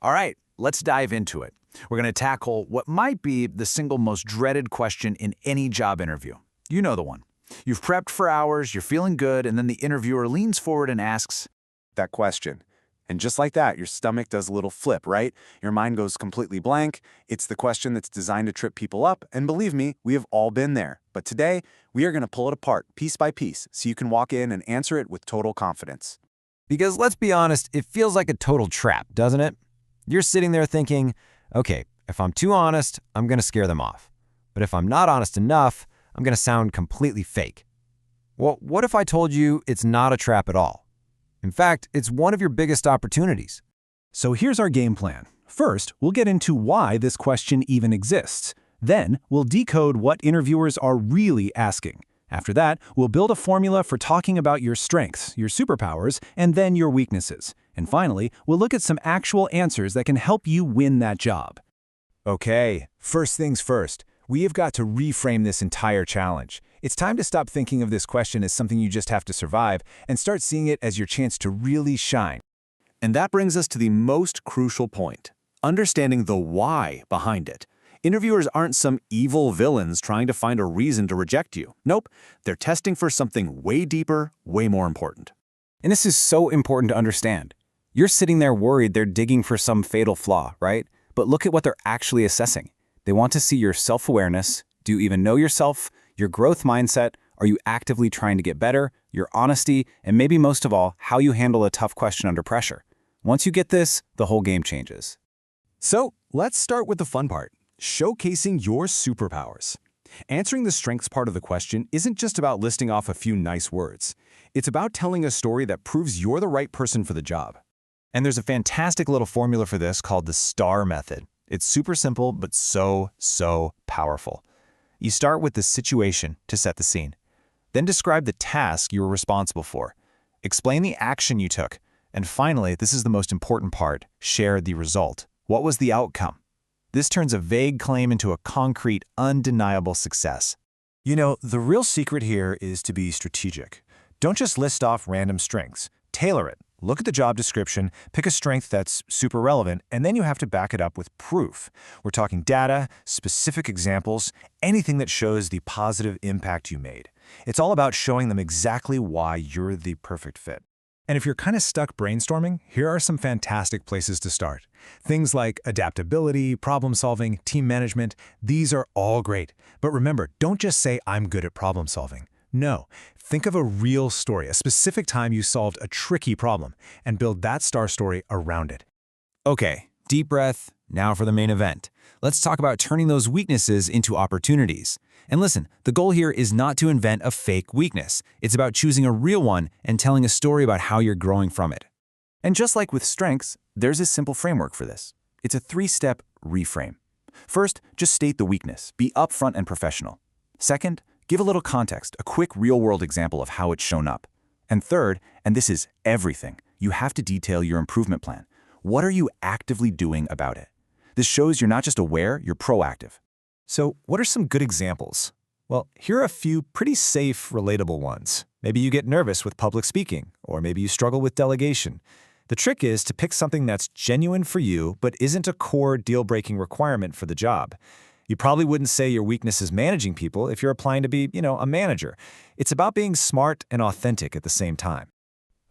All right, let's dive into it. We're going to tackle what might be the single most dreaded question in any job interview. You know the one. You've prepped for hours, you're feeling good, and then the interviewer leans forward and asks, That question. And just like that, your stomach does a little flip, right? Your mind goes completely blank. It's the question that's designed to trip people up, and believe me, we have all been there. But today, we are going to pull it apart piece by piece so you can walk in and answer it with total confidence. Because let's be honest, it feels like a total trap, doesn't it? You're sitting there thinking, okay, if I'm too honest, I'm going to scare them off. But if I'm not honest enough, I'm going to sound completely fake. Well, what if I told you it's not a trap at all? In fact, it's one of your biggest opportunities. So here's our game plan. First, we'll get into why this question even exists. Then, we'll decode what interviewers are really asking. After that, we'll build a formula for talking about your strengths, your superpowers, and then your weaknesses. And finally, we'll look at some actual answers that can help you win that job. Okay, first things first. We have got to reframe this entire challenge. It's time to stop thinking of this question as something you just have to survive and start seeing it as your chance to really shine. and that brings us to the most crucial point, understanding the why behind it. Interviewers aren't some evil villains trying to find a reason to reject you. Nope, they're testing for something way deeper, way more important. And this is so important to understand. You're sitting there worried they're digging for some fatal flaw, right? But look at what they're actually assessing. They want to see your self-awareness. Do you even know yourself? Your growth mindset? Are you actively trying to get better? Your honesty? And maybe most of all, how you handle a tough question under pressure. Once you get this, the whole game changes. So let's start with the fun part, showcasing your superpowers. Answering the strengths part of the question isn't just about listing off a few nice words. It's about telling a story that proves you're the right person for the job. And there's a fantastic little formula for this called the STAR method. It's super simple, but so powerful. You start with the situation to set the scene. Then describe the task you were responsible for. Explain the action you took. And finally, this is the most important part, share the result. What was the outcome? This turns a vague claim into a concrete, undeniable success. You know, the real secret here is to be strategic. Don't just list off random strengths. Tailor it. Look at the job description, pick a strength that's super relevant, and then you have to back it up with proof. We're talking data, specific examples, anything that shows the positive impact you made. It's all about showing them exactly why you're the perfect fit. And if you're kind of stuck brainstorming, here are some fantastic places to start. Things like adaptability, problem solving, team management, these are all great. But remember, don't just say, I'm good at problem solving. No, think of a real story, a specific time you solved a tricky problem, and build that star story around it. Okay, deep breath. Now for the main event. Let's talk about turning those weaknesses into opportunities. And listen, the goal here is not to invent a fake weakness. It's about choosing a real one and telling a story about how you're growing from it. And just like with strengths, there's a simple framework for this. It's a 3-step reframe. First, just state the weakness. Be upfront and professional. Second, give a little context, a quick real-world example of how it's shown up. And third, and this is everything, you have to detail your improvement plan. What are you actively doing about it? This shows you're not just aware, you're proactive. So what are some good examples? Well, here are a few pretty safe, relatable ones. Maybe you get nervous with public speaking, or maybe you struggle with delegation. The trick is to pick something that's genuine for you, but isn't a core deal-breaking requirement for the job. You probably wouldn't say your weakness is managing people if you're applying to be, a manager. It's about being smart and authentic at the same time.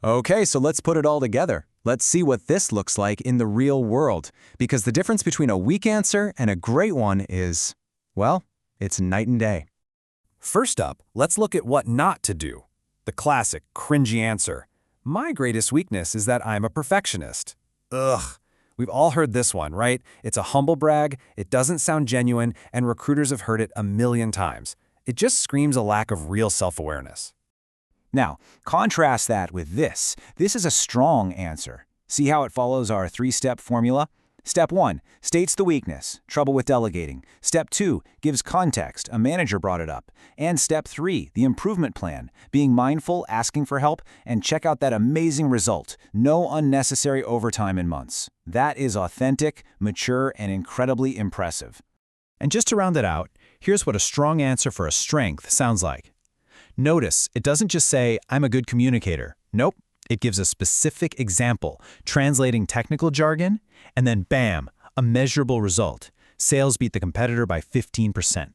Okay, so let's put it all together. Let's see what this looks like in the real world. Because the difference between a weak answer and a great one is, well, it's night and day. First up, let's look at what not to do. The classic, cringy answer. My greatest weakness is that I'm a perfectionist. Ugh. We've all heard this one, right? It's a humble brag, it doesn't sound genuine, and recruiters have heard it a million times. It just screams a lack of real self-awareness. Now, contrast that with this. This is a strong answer. See how it follows our 3-step formula? Step 1, states the weakness, trouble with delegating. Step 2, gives context, a manager brought it up. And Step 3, the improvement plan, being mindful, asking for help, and check out that amazing result, no unnecessary overtime in months. That is authentic, mature, and incredibly impressive. And just to round it out, here's what a strong answer for a strength sounds like. Notice, it doesn't just say, I'm a good communicator. Nope, It gives a specific example, translating technical jargon, and then bam, a measurable result. Sales beat the competitor by 15%.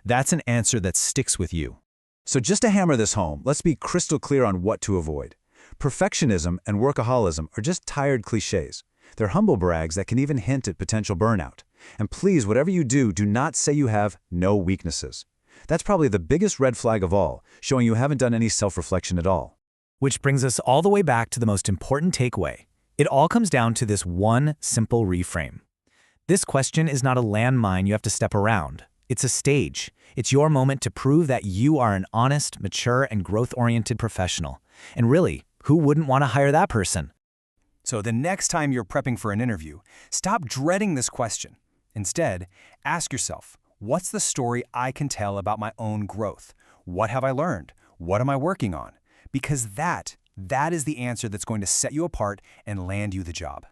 That's an answer that sticks with you. So just to hammer this home, let's be crystal clear on what to avoid. Perfectionism and workaholism are just tired cliches. They're humble brags that can even hint at potential burnout. And please, whatever you do, do not say you have no weaknesses. That's probably the biggest red flag of all, showing you haven't done any self-reflection at all. Which brings us all the way back to the most important takeaway. It all comes down to this one simple reframe. This question is not a landmine you have to step around. It's a stage. It's your moment to prove that you are an honest, mature, and growth-oriented professional. And really, who wouldn't want to hire that person? So the next time you're prepping for an interview, stop dreading this question. Instead, ask yourself, what's the story I can tell about my own growth? What have I learned? What am I working on? Because that is the answer that's going to set you apart and land you the job.